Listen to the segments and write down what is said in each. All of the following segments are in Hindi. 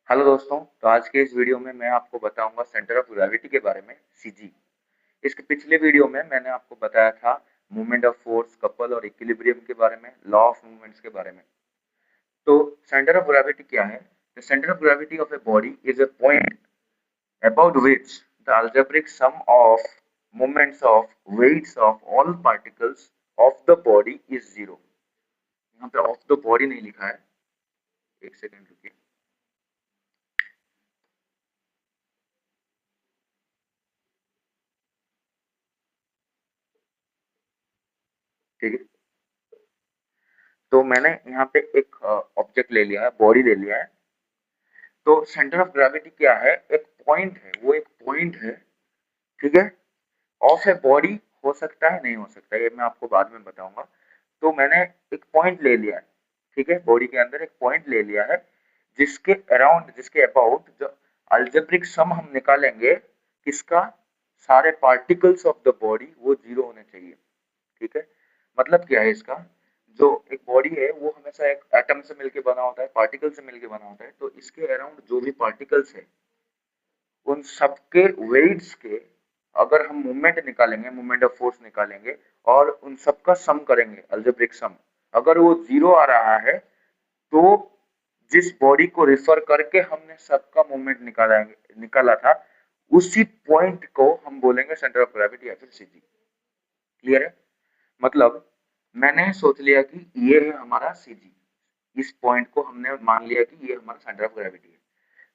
हेलो दोस्तों। तो आज के इस वीडियो में मैं आपको बताऊंगा सेंटर ऑफ ग्रेविटी के बारे में, सीजी। इसके पिछले वीडियो में मैंने आपको बताया था मूवमेंट ऑफ फोर्स, कपल और इक्विलिब्रियम के बारे में, लॉ ऑफ मूवमेंट्स के बारे में। तो सेंटर ऑफ ग्रेविटी क्या है? The centre of gravity of a body is a point about which the algebraic sum of moments of weights of all particles of the body is zero। यहाँ पे ऑफ द बॉडी नहीं लिखा है, एक सेकेंड रुकिए। ठीक है, तो मैंने यहाँ पे एक ऑब्जेक्ट ले लिया है, बॉडी ले लिया है। तो सेंटर ऑफ ग्रेविटी क्या है? एक पॉइंट है, वो एक पॉइंट है। ठीक है, ऑफ ए बॉडी हो सकता है, नहीं हो सकता, ये मैं आपको बाद में बताऊंगा। तो मैंने एक पॉइंट ले लिया है, ठीक है, बॉडी के अंदर एक पॉइंट ले लिया है जिसके अराउंड, जिसके अबाउट जो अल्जेब्रिक सम हम निकालेंगे किसका, सारे पार्टिकल्स ऑफ द बॉडी, वो जीरो होने चाहिए। ठीक है, मतलब क्या है इसका? जो एक बॉडी है वो हमेशा एक एटम से मिलके बना होता है, पार्टिकल से मिलके बना होता है। तो इसके अराउंड जो भी पार्टिकल्स है उन सबके वेट्स के अगर हम मूवमेंट निकालेंगे, मूवमेंट ऑफ फोर्स निकालेंगे और उन सबका सम करेंगे, अलजेब्रिक सम, अगर वो जीरो आ रहा है तो जिस बॉडी को रिफर करके हमने सबका मूवमेंट निकाला था, उसी पॉइंट को हम बोलेंगे सेंटर ऑफ ग्रेविटी या फिर सीजी। क्लियर है? मतलब मैंने सोच लिया कि ये है हमारा सीजी, इस पॉइंट को हमने मान लिया कि ये हमारा सेंटर ऑफ ग्रेविटी है।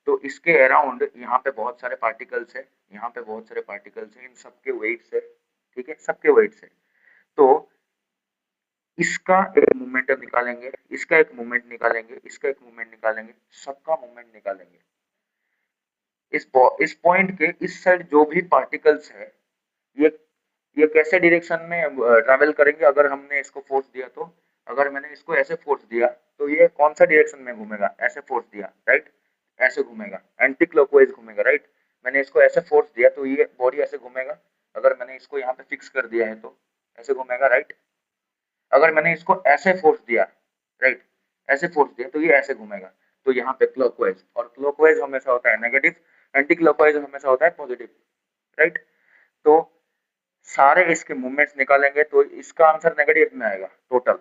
तो इसके अराउंड यहाँ पे बहुत सारे पार्टिकल्स है, यहाँ पे बहुत सारे पार्टिकल्स है, इन सबके वेट्स है। ठीक है, सबके वेट्स है। तो इसका एक मोमेंटम निकालेंगे, इसका एक मोमेंट निकालेंगे, इसका एक मोमेंट निकालेंगे, सबका मोमेंट निकालेंगे। इस पॉइंट के इस साइड जो भी पार्टिकल्स है, ये ये कैसे डायरेक्शन में ट्रैवल करेंगे? अगर हमने इसको फोर्स दिया तो, अगर मैंने इसको ऐसे फोर्स दिया तो ये कौन सा डायरेक्शन में घूमेगा? ऐसे फोर्स दिया, राइट, ऐसे घूमेगा, एंटी क्लॉकवाइज घूमेगा, राइट। मैंने इसको ऐसे फोर्स दिया तो ये बॉडी ऐसे घूमेगा। अगर मैंने इसको यहाँ पे फिक्स कर दिया है तो ऐसे घूमेगा, राइट। अगर मैंने इसको ऐसे फोर्स दिया, राइट, ऐसे फोर्स दिया तो ये ऐसे घूमेगा। तो यहाँ पे क्लॉकवाइज, और क्लॉकवाइज हमेशा होता है नेगेटिव, एंटी क्लॉकवाइज हमेशा होता है पॉजिटिव, राइट। तो सारे इसके मूवमेंट्स निकालेंगे तो इसका आंसर नेगेटिव में आएगा टोटल,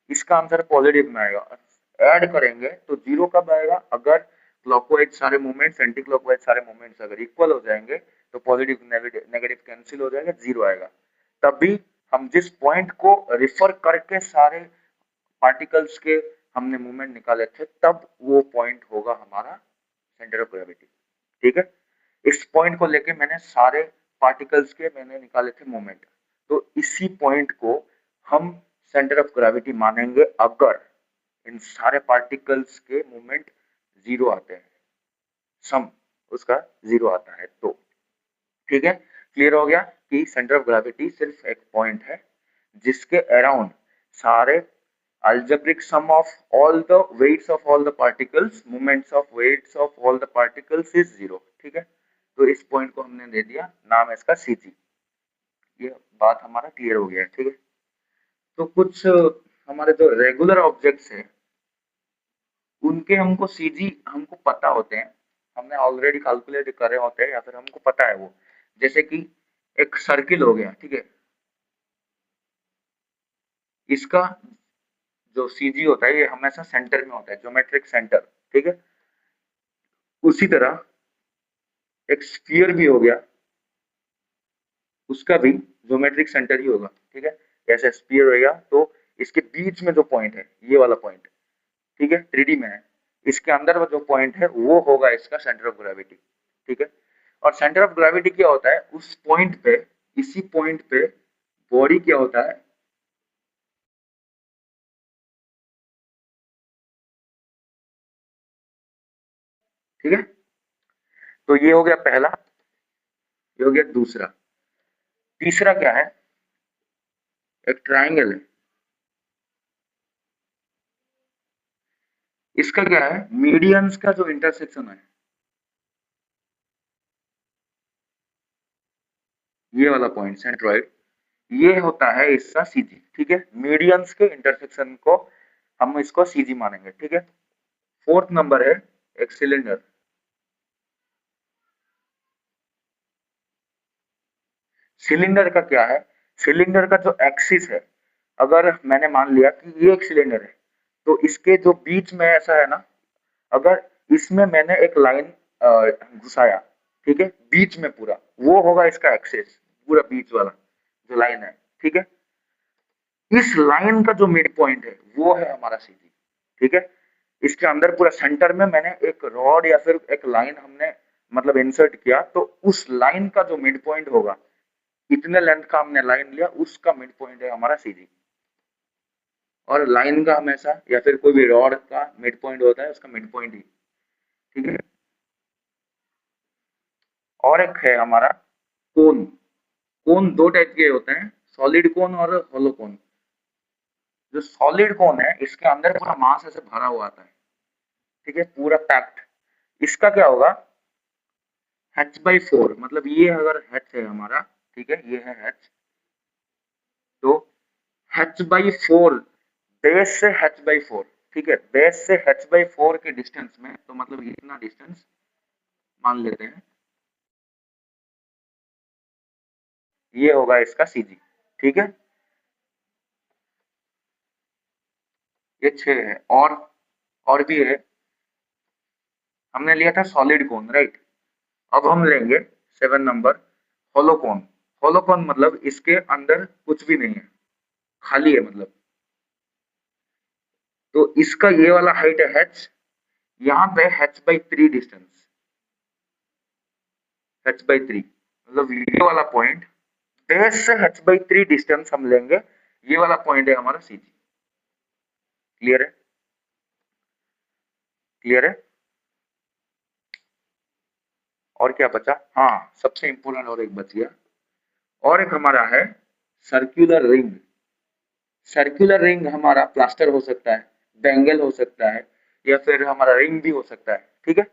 इसका आंसर पॉजिटिव में आएगा। ऐड करेंगे तो जीरो कब आएगा? अगर क्लॉकवाइज सारे मूवमेंट्स, एंटी क्लॉकवाइज सारे मूवमेंट्स अगर इक्वल हो जाएंगे तो पॉजिटिव नेगेटिव कैंसिल हो जाएगा, जीरो आएगा। तभी हम जिस पॉइंट को रिफर करके सारे पार्टिकल्स के हमने मूवमेंट निकाले थे, तब वो पॉइंट होगा हमारा सेंटर ऑफ ग्रेविटी। ठीक है, इस पॉइंट को लेके मैंने सारे पार्टिकल्स के मैंने निकाले थे मोमेंट। तो इसी पॉइंट को हम सेंटर ऑफ ग्रेविटी मानेंगे अगर इन सारे पार्टिकल्स के मोमेंट जीरो आते हैं, सम उसका जीरो आता है तो। ठीक है, क्लियर हो गया कि सेंटर ऑफ ग्रेविटी सिर्फ एक पॉइंट है जिसके अराउंड सारे algebraic sum of all the weights of all the particles, moments of weights of all the particles is zero। ठीक है, तो इस पॉइंट को हमने दे दिया नाम है इसका सीजी। ये बात हमारा क्लियर हो गया है। ठीक है, तो कुछ हमारे जो रेगुलर ऑब्जेक्ट्स है उनके हमको सीजी हमको पता होते हैं, हमने ऑलरेडी कैलकुलेट करे होते हैं या फिर हमको पता है वो। जैसे कि एक सर्किल हो गया, ठीक है, इसका जो सीजी होता है ये हमेशा सेंटर में होता है, ज्योमेट्रिक सेंटर। ठीक है, उसी तरह एक स्फीयर भी हो गया, उसका भी ज्योमेट्रिक सेंटर ही होगा। ठीक है, जैसे स्फीयर हो गया तो इसके बीच में जो पॉइंट है, ये वाला पॉइंट, ठीक है, 3D में है, इसके अंदर जो पॉइंट है वो होगा इसका सेंटर ऑफ ग्रेविटी। ठीक है, और सेंटर ऑफ ग्रेविटी क्या होता है? उस पॉइंट पे, इसी पॉइंट पे बॉडी क्या होता है? ठीक है, तो ये हो गया पहला, ये हो गया दूसरा। तीसरा क्या है? एक ट्राइंगल है, इसका क्या है? मीडियंस का जो इंटरसेक्शन है, ये वाला पॉइंट सेंट्रॉइड, ये होता है इसका सीजी। ठीक है, मीडियंस के इंटरसेक्शन को हम इसको सीजी मानेंगे। ठीक है, फोर्थ नंबर है एक सिलेंडर, सिलेंडर का क्या है, सिलेंडर का जो एक्सिस है, अगर मैंने मान लिया कि ये एक सिलेंडर है, तो इसके जो बीच में ऐसा है ना, अगर इसमें मैंने एक लाइन घुसाया, ठीक है, बीच में पूरा, वो होगा इसका एक्सिस, पूरा बीच वाला जो लाइन है, ठीक है। इस लाइन का जो मिड पॉइंट है वो है हमारा सीधी, ठीक है। इसके अंदर पूरा सेंटर में मैंने एक रॉड या फिर एक लाइन हमने मतलब इंसर्ट किया, तो उस लाइन का जो मिड पॉइंट होगा, इतने लेंथ का हमने लाइन लिया, उसका मिड पॉइंट है हमारा सीधी। और लाइन का हमेशा या फिर कोई भी रॉड का मिड पॉइंट होता है उसका मिड पॉइंट ही, ठीक है। और एक है हमारा कोन। कोन दो टाइप के होते हैं, सॉलिड कोन और होलो कोन। जो सॉलिड कोन है इसके अंदर पूरा मास ऐसे भरा हुआ आता है, ठीक है, पूरा पैक्ड। इसका क्या होगा, h/4, मतलब ये अगर h है हमारा, ठीक है, ये है h, तो h/4, बेस से h/4, ठीक है, बेस से h/4 के डिस्टेंस में, तो मतलब इतना डिस्टेंस मान लेते हैं, ये होगा इसका सीजी, ठीक है। ये 6 है। और भी है, हमने लिया था सॉलिड कोन, राइट। अब हम लेंगे 7 नंबर, होलोकोन। होलोकोन मतलब इसके अंदर कुछ भी नहीं है, खाली है मतलब। तो इसका ये वाला हाइट है h, यहाँ पे h/3 डिस्टेंस, h/3 मतलब ये वाला पॉइंट, बेस से h/3 डिस्टेंस हम लेंगे, ये वाला पॉइंट है हमारा सीजी। क्लियर है, क्लियर है। और क्या बचा, हाँ सबसे इंपोर्टेंट और एक बच गया, और एक हमारा है सर्कुलर रिंग। सर्कुलर रिंग हमारा प्लास्टर हो सकता है, बेंगल हो सकता है, या फिर हमारा रिंग भी हो सकता है, ठीक है।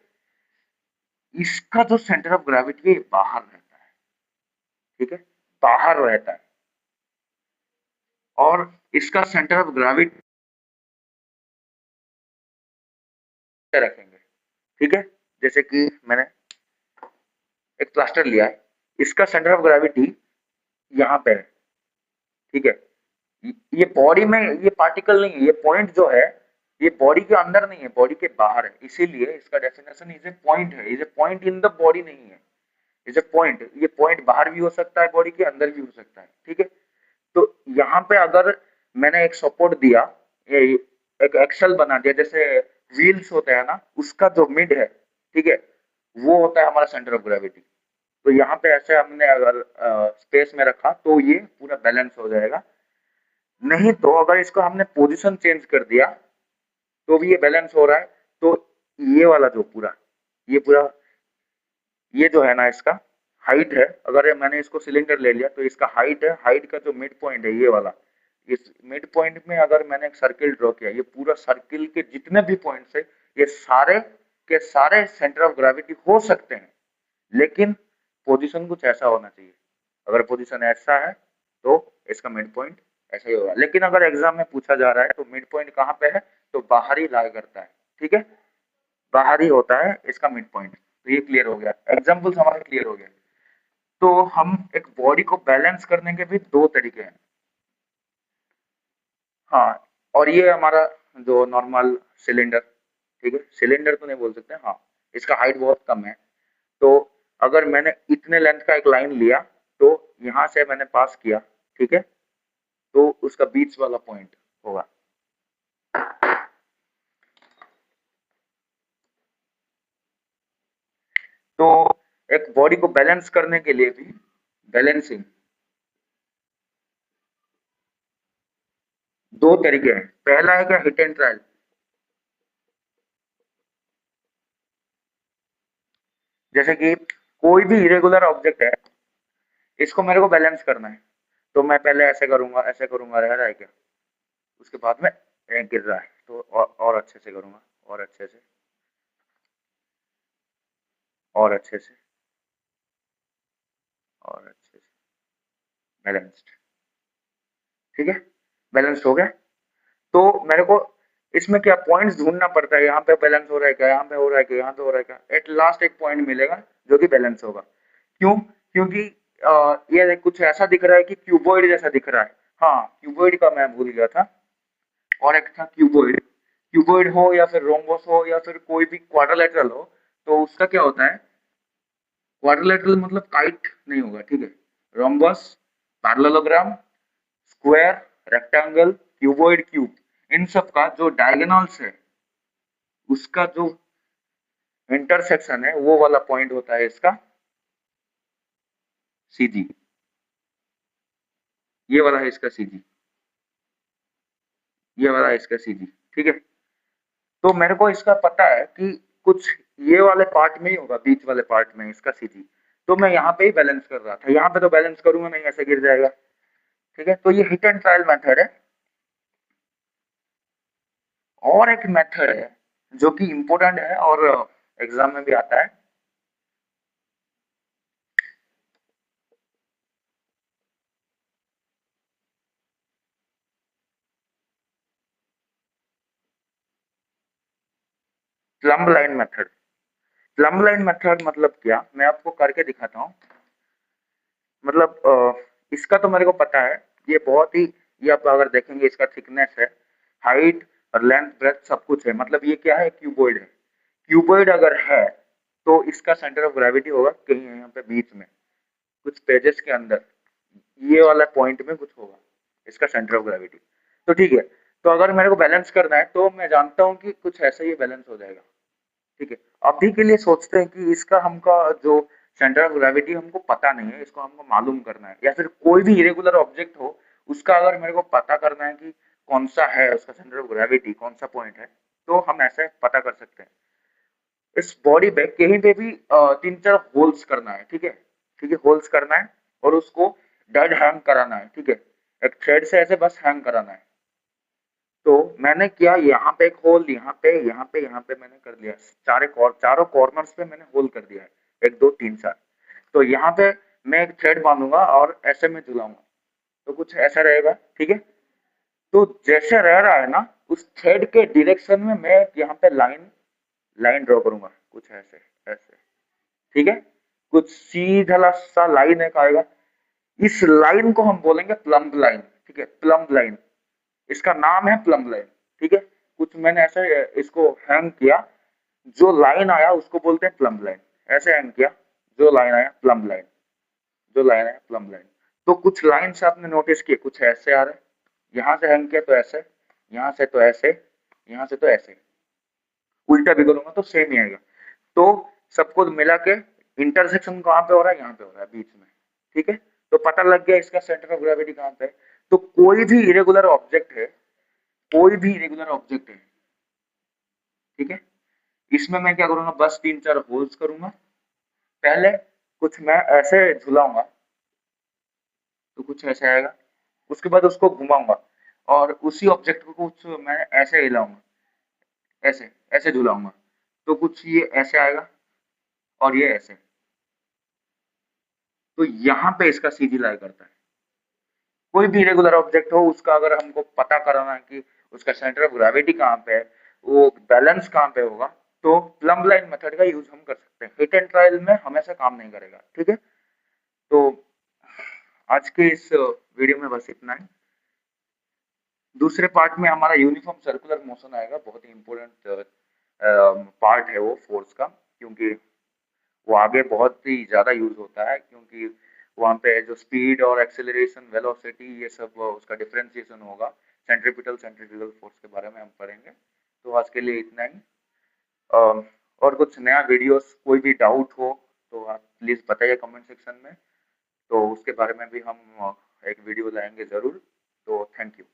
इसका जो सेंटर ऑफ ग्रेविटी है बाहर रहता है, ठीक है, बाहर रहता है। और इसका सेंटर ऑफ ग्रेविटी रखेंगे, ठीक है। जैसे कि मैंने एक प्लास्टर लिया है, इसका सेंटर ऑफ ग्रेविटी यहाँ पे है, ठीक है। ये बॉडी में ये पार्टिकल नहीं है, ये पॉइंट जो है ये बॉडी के अंदर नहीं है, बॉडी के बाहर है, इसीलिए इसका डेफिनेशन इज ए पॉइंट है, is a point in the body नहीं है, इज ए पॉइंट। ये पॉइंट बाहर भी हो सकता है, बॉडी के अंदर भी हो सकता है, ठीक है। तो यहाँ पे अगर मैंने एक सपोर्ट दिया, ये एक एक्सल बना दिया, जैसे व्हील्स होते हैं ना, उसका जो मिड है, ठीक है, वो होता है हमारा सेंटर ऑफ ग्रेविटी। तो यहाँ पे ऐसे हमने अगर स्पेस में रखा तो ये पूरा बैलेंस हो जाएगा। नहीं तो अगर इसको हमने पोजीशन चेंज कर दिया तो भी ये बैलेंस हो रहा है। तो ये वाला जो पूरा, ये पूरा, ये जो है ना इसका हाइट है, अगर मैंने इसको सिलेंडर ले लिया तो इसका हाइट है, हाइट का जो मिड पॉइंट है ये वाला, इस मिड पॉइंट में अगर मैंने एक सर्किल ड्रॉ किया, ये पूरा सर्किल के जितने भी पॉइंट्स है ये सारे के सारे सेंटर ऑफ ग्रेविटी हो सकते हैं, लेकिन पोजीशन कुछ ऐसा होना चाहिए। अगर पोजीशन ऐसा है तो इसका मिड पॉइंट ऐसा ही होगा। लेकिन अगर एग्जाम में पूछा जा रहा है तो मिड पॉइंट कहाँ पे है, तो बाहर ही ला करता है, ठीक है, बाहर ही होता है इसका मिड पॉइंट। तो ये क्लियर हो गया, एग्जाम्पल्स हमारे क्लियर हो गए। तो हम एक बॉडी को बैलेंस करने के भी दो तरीके हैं। हाँ, और ये हमारा जो नॉर्मल सिलेंडर, ठीक है, सिलेंडर तो नहीं बोल सकते, हाँ इसका हाइट बहुत कम है। तो अगर मैंने इतने लेंथ का एक लाइन लिया, तो यहाँ से मैंने पास किया, ठीक है, तो उसका बीच वाला पॉइंट होगा। तो एक बॉडी को बैलेंस करने के लिए भी बैलेंसिंग दो तरीके हैं। पहला है क्या, हिट एंड ट्रायल। जैसे कि कोई भी इरेगुलर ऑब्जेक्ट है, इसको मेरे को बैलेंस करना है, तो मैं पहले ऐसे करूंगा, रह रहा है क्या, उसके बाद में गिर रहा है, तो और अच्छे से करूंगा, और अच्छे से, और अच्छे से, और अच्छे से, बैलेंस्ड, ठीक है, बैलेंस्ड हो गया। तो मेरे को इसमें क्या पॉइंट्स ढूंढना पड़ता है, यहाँ पे बैलेंस हो रहा है क्या, यहाँ पे हो रहा है क्या, यहाँ पे हो रहा है क्या, एट लास्ट एक पॉइंट मिलेगा जो कि बैलेंस होगा। क्यों, क्योंकि ये कुछ ऐसा दिख रहा है कि क्यूबॉइड जैसा दिख रहा है। हाँ, क्यूबॉइड का मैं भूल गया था। और एक था क्यूबॉइड। क्यूबॉइड हो या फिर रोम्बस हो या फिर कोई भी क्वाड्रिलेटरल हो, तो उसका क्या होता है, क्वाड्रिलेटरल मतलब काइट नहीं होगा, ठीक है। Rhombus, parallelogram, square, rectangle, cuboid, cube, इन सब का जो डायगोनल्स है, उसका जो इंटरसेक्शन है, वो वाला पॉइंट होता है इसका सीजी। ये वाला है इसका सीजी, ये वाला है इसका सीजी, ठीक है। तो मेरे को इसका पता है कि कुछ ये वाले पार्ट में ही होगा, बीच वाले पार्ट में इसका सीजी। तो मैं यहाँ पे ही बैलेंस कर रहा था, यहाँ पे तो बैलेंस करूंगा नहीं, ऐसे गिर जाएगा, ठीक है। तो ये हिट एंड ट्रायल मेथड है। और एक मेथड है जो कि इम्पोर्टेंट है और एग्जाम में भी आता है। Plumb line method. Plumb line method मतलब क्या, मैं आपको करके दिखाता हूँ। मतलब इसका तो मेरे को पता है, ये बहुत ही, ये आप अगर देखेंगे इसका थिकनेस है, हाइट और लेंथ ब्रेथ सब कुछ है। मतलब ये क्या है, क्यूबॉइड है। क्यूबॉइड अगर है तो इसका सेंटर ऑफ ग्रेविटी होगा कहीं यहाँ पे बीच में, कुछ पेजेस के अंदर, ये वाला पॉइंट में कुछ होगा इसका सेंटर ऑफ ग्रेविटी। तो ठीक है, तो अगर मेरे को बैलेंस करना है तो मैं जानता हूँ कि कुछ ऐसा ही बैलेंस हो जाएगा, ठीक है। अभी के लिए सोचते हैं कि इसका हमका जो सेंटर ऑफ ग्रेविटी हमको पता नहीं है, इसको हमको मालूम करना है, या फिर कोई भी इरेगुलर ऑब्जेक्ट हो उसका अगर मेरे को पता करना है कि कौन सा है उसका सेंटर ऑफ ग्रेविटी, कौन सा पॉइंट है, तो हम ऐसे पता कर सकते हैं। इस बॉडी पे कहीं पे भी 3-4 होल्स करना है, ठीक है, ठीक है, होल्स करना है और उसको डेड हैंग कराना है, ठीक है। एक थ्रेड से ऐसे बस हैंग कराना है। तो मैंने किया, यहाँ पे एक होल, यहाँ पे, यहाँ पे, यहाँ पे मैंने कर लिया, चारों कॉर्नर्स पे मैंने होल कर दिया है, 1 2 3 4। तो यहाँ पे मैं एक थ्रेड बांधूंगा और ऐसे में झुलाऊंगा, तो कुछ ऐसा रहेगा, ठीक है। तो जैसे रह रहा है ना, उस थ्रेड के डायरेक्शन में मैं यहाँ पे लाइन लाइन ड्रॉ करूंगा, कुछ ऐसे ऐसे, ठीक है। कुछ सीधा सा लाइन एक आएगा, इस लाइन को हम बोलेंगे प्लम्ब लाइन, ठीक है, प्लम्ब लाइन। इसका नाम है प्लम्ब लाइन, ठीक है। कुछ मैंने ऐसे इसको हैंग किया, जो लाइन आया उसको बोलते हैं प्लम्ब लाइन। ऐसे हैंग किया, जो लाइन आया प्लम्ब लाइन, जो लाइन आया प्लम्ब लाइन। तो कुछ लाइन से आपने नोटिस किए, कुछ ऐसे आ रहे हैं, यहाँ से हैंग किया तो ऐसे, यहाँ से तो ऐसे, यहाँ से तो ऐसे, उल्टा भी करूंगा तो सेम ही आएगा। तो सबको मिला के इंटरसेक्शन कहाँ पे हो रहा है, यहाँ पे हो रहा है बीच में, ठीक है। तो पता लग गया इसका सेंटर ऑफ ग्रेविटी कहाँ पे है। तो कोई भी इरेगुलर ऑब्जेक्ट है, कोई भी इरेगुलर ऑब्जेक्ट है, ठीक है, इसमें मैं क्या करूंगा, बस 3-4 होल्स करूंगा। पहले कुछ मैं ऐसे झुलाऊंगा, तो कुछ ऐसे आएगा। उसके बाद उसको घुमाऊंगा और उसी ऑब्जेक्ट को कुछ मैं ऐसे हिलाऊंगा, ऐसे ऐसे झुलाऊंगा, तो कुछ ये ऐसे आएगा और ये ऐसे। तो यहाँ पे इसका सीधी लाई करता है। कोई भी इरेगुलर ऑब्जेक्ट हो, उसका अगर हमको पता कराना है कि उसका सेंटर ऑफ ग्रेविटी कहाँ पे है, वो बैलेंस कहाँ पे होगा, तो प्लम्ब लाइन मेथड का यूज हम कर सकते हैं। हिट एंड ट्रायल में हमेशा काम नहीं करेगा, ठीक है। तो आज के इस वीडियो में बस इतना है। दूसरे पार्ट में हमारा यूनिफॉर्म सर्कुलर मोशन आएगा, बहुत ही इंपॉर्टेंट पार्ट है वो फोर्स का, क्योंकि वो आगे बहुत ही ज़्यादा यूज होता है, क्योंकि वहाँ पे जो स्पीड और एक्सेलरेशन, वेलोसिटी, ये सब उसका डिफरेंशिएशन होगा। सेंट्रीपिटल सेंट्रीफ्यूगल फोर्स के बारे में हम पढ़ेंगे। तो आज के लिए इतना ही। और कुछ नया वीडियोस, कोई भी डाउट हो तो आप प्लीज़ बताइए कमेंट सेक्शन में, तो उसके बारे में भी हम एक वीडियो लाएंगे ज़रूर। तो थैंक यू।